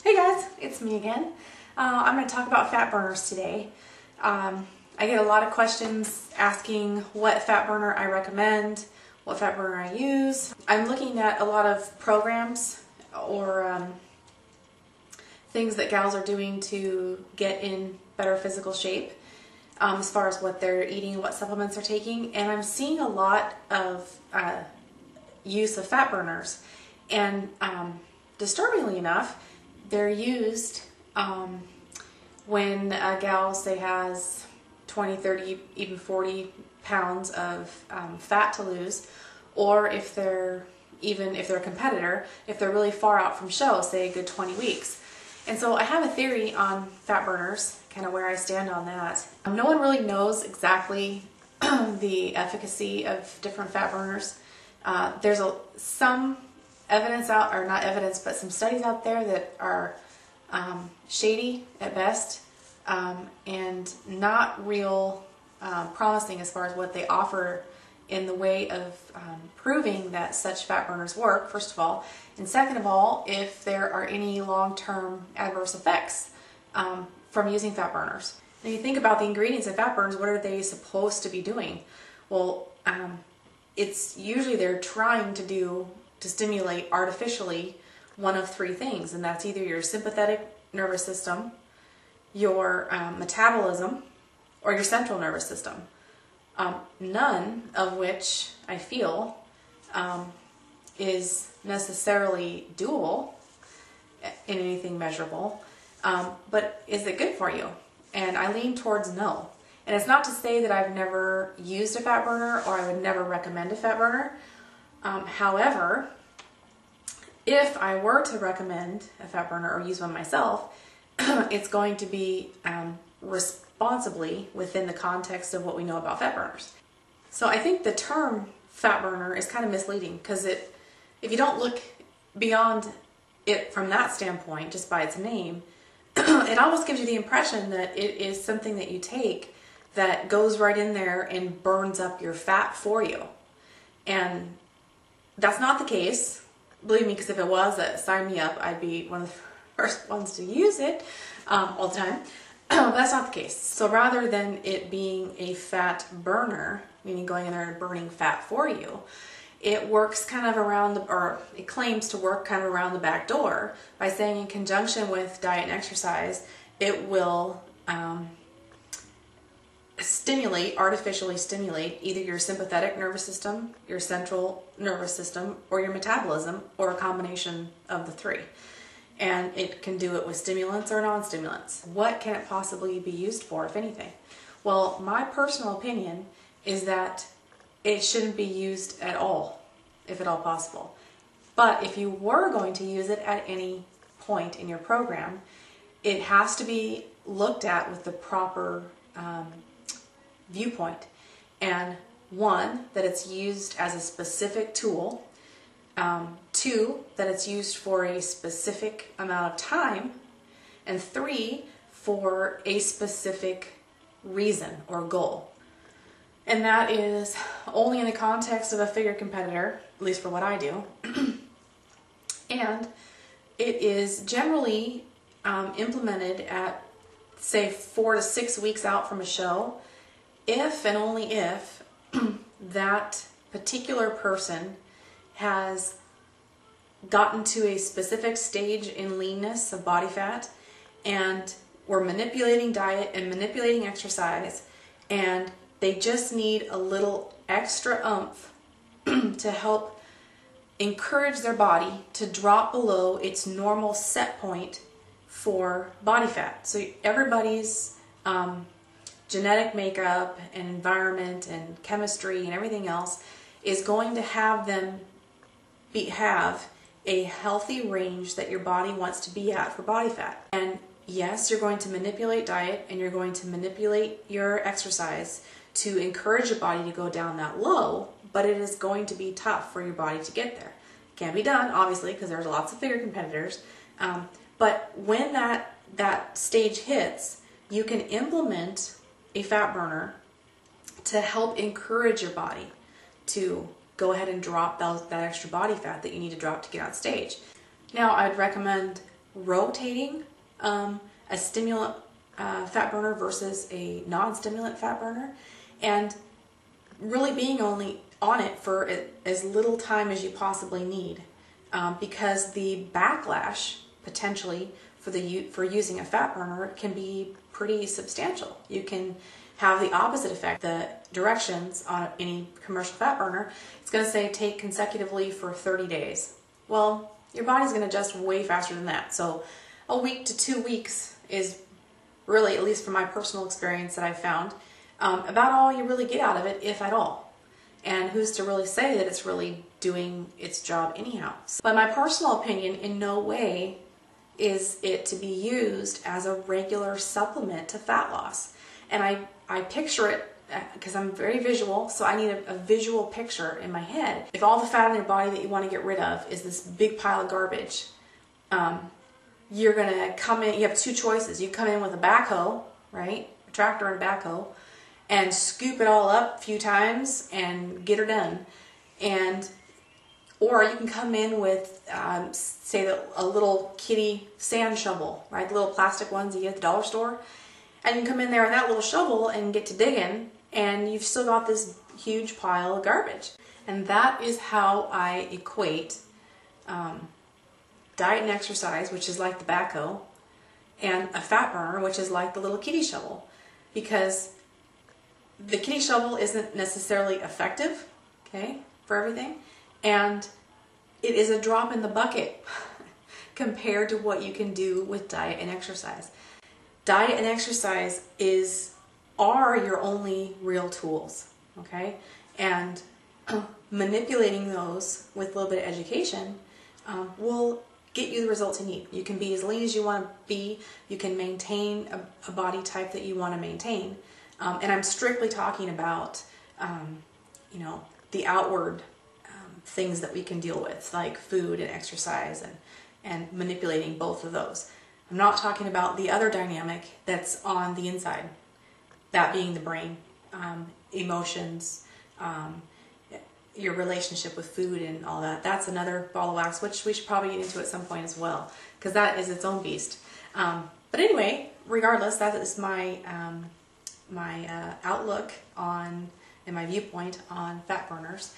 Hey guys, it's me again. I'm going to talk about fat burners today. I get a lot of questions asking what fat burner I recommend, what fat burner I use. I'm looking at a lot of programs or things that gals are doing to get in better physical shape as far as what they're eating, what supplements they're taking, and I'm seeing a lot of use of fat burners, and disturbingly enough, they're used when a gal, say, has 20, 30, even 40 pounds of fat to lose, or if they're a competitor, if they're really far out from show, say a good 20 weeks. And so I have a theory on fat burners, kind of where I stand on that. No one really knows exactly the efficacy of different fat burners. There's some evidence out, or not evidence, but some studies out there that are shady at best and not real promising as far as what they offer in the way of proving that such fat burners work, first of all, and second of all, if there are any long-term adverse effects from using fat burners. When you think about the ingredients in fat burners, what are they supposed to be doing? Well, it's usually they're trying to stimulate artificially one of three things, and that's either your sympathetic nervous system, your metabolism, or your central nervous system. None of which I feel is necessarily doable in anything measurable, but is it good for you? And I lean towards no. And it's not to say that I've never used a fat burner or I would never recommend a fat burner. However, if I were to recommend a fat burner or use one myself, it's going to be responsibly within the context of what we know about fat burners. So I think the term fat burner is kind of misleading because if you don't look beyond it from that standpoint, just by its name, it almost gives you the impression that it is something that you take that goes right in there and burns up your fat for you. And that's not the case. Believe me, because if it was, sign me up. I'd be one of the first ones to use it all the time. But that's not the case. So rather than it being a fat burner, meaning going in there and burning fat for you, it works kind of around, or it claims to work kind of around the back door by saying in conjunction with diet and exercise, it will artificially stimulate either your sympathetic nervous system, your central nervous system, or your metabolism, or a combination of the three. And it can do it with stimulants or non-stimulants. What can it possibly be used for, if anything? Well, my personal opinion is that it shouldn't be used at all, if at all possible. But if you were going to use it at any point in your program, it has to be looked at with the proper viewpoint. And one, that it's used as a specific tool. Two, that it's used for a specific amount of time. And three, for a specific reason or goal. And that is only in the context of a figure competitor, at least for what I do. And it is generally implemented at, say, 4 to 6 weeks out from a show, if and only if that particular person has gotten to a specific stage in leanness of body fat, and we're manipulating diet and manipulating exercise, and they just need a little extra oomph to help encourage their body to drop below its normal set point for body fat. So everybody's genetic makeup and environment and chemistry and everything else is going to have them have a healthy range that your body wants to be at for body fat. And yes, you're going to manipulate diet and you're going to manipulate your exercise to encourage your body to go down that low, but it is going to be tough for your body to get there. It can be done, obviously, because there's lots of figure competitors, but when that stage hits, you can implement a fat burner to help encourage your body to go ahead and drop that extra body fat that you need to drop to get on stage. Now, I'd recommend rotating a stimulant fat burner versus a non-stimulant fat burner, and really being only on it for as little time as you possibly need, because the backlash potentially for using a fat burner can be pretty substantial. You can have the opposite effect. The directions on any commercial fat burner, it's going to say take consecutively for 30 days. Well, your body's going to adjust way faster than that. So a week to 2 weeks is really, at least from my personal experience that I've found, about all you really get out of it, if at all. And who's to really say that it's really doing its job anyhow? But my personal opinion, in no way is it to be used as a regular supplement to fat loss. And I picture it, because I'm very visual, so I need a visual picture in my head. If all the fat in your body that you want to get rid of is this big pile of garbage, you're going to come in, you have two choices. You come in with a backhoe, right? A tractor and a backhoe, and scoop it all up a few times and get her done. Or you can come in with, say, a little kitty sand shovel, right? The little plastic ones you get at the dollar store. And you can come in there with that little shovel and get to digging, and you've still got this huge pile of garbage. And that is how I equate diet and exercise, which is like the backhoe, and a fat burner, which is like the little kitty shovel. Because the kitty shovel isn't necessarily effective, okay, for everything. And it is a drop in the bucket compared to what you can do with diet and exercise. Diet and exercise are your only real tools, okay? And manipulating those with a little bit of education will get you the results you need. You can be as lean as you want to be. You can maintain a body type that you want to maintain. And I'm strictly talking about, you know, the outward things that we can deal with, like food and exercise and manipulating both of those. I'm not talking about the other dynamic that's on the inside, that being the brain, emotions, your relationship with food and all that. That's another ball of wax, which we should probably get into at some point as well, because that is its own beast. But anyway, regardless, that is my my outlook on and my viewpoint on fat burners.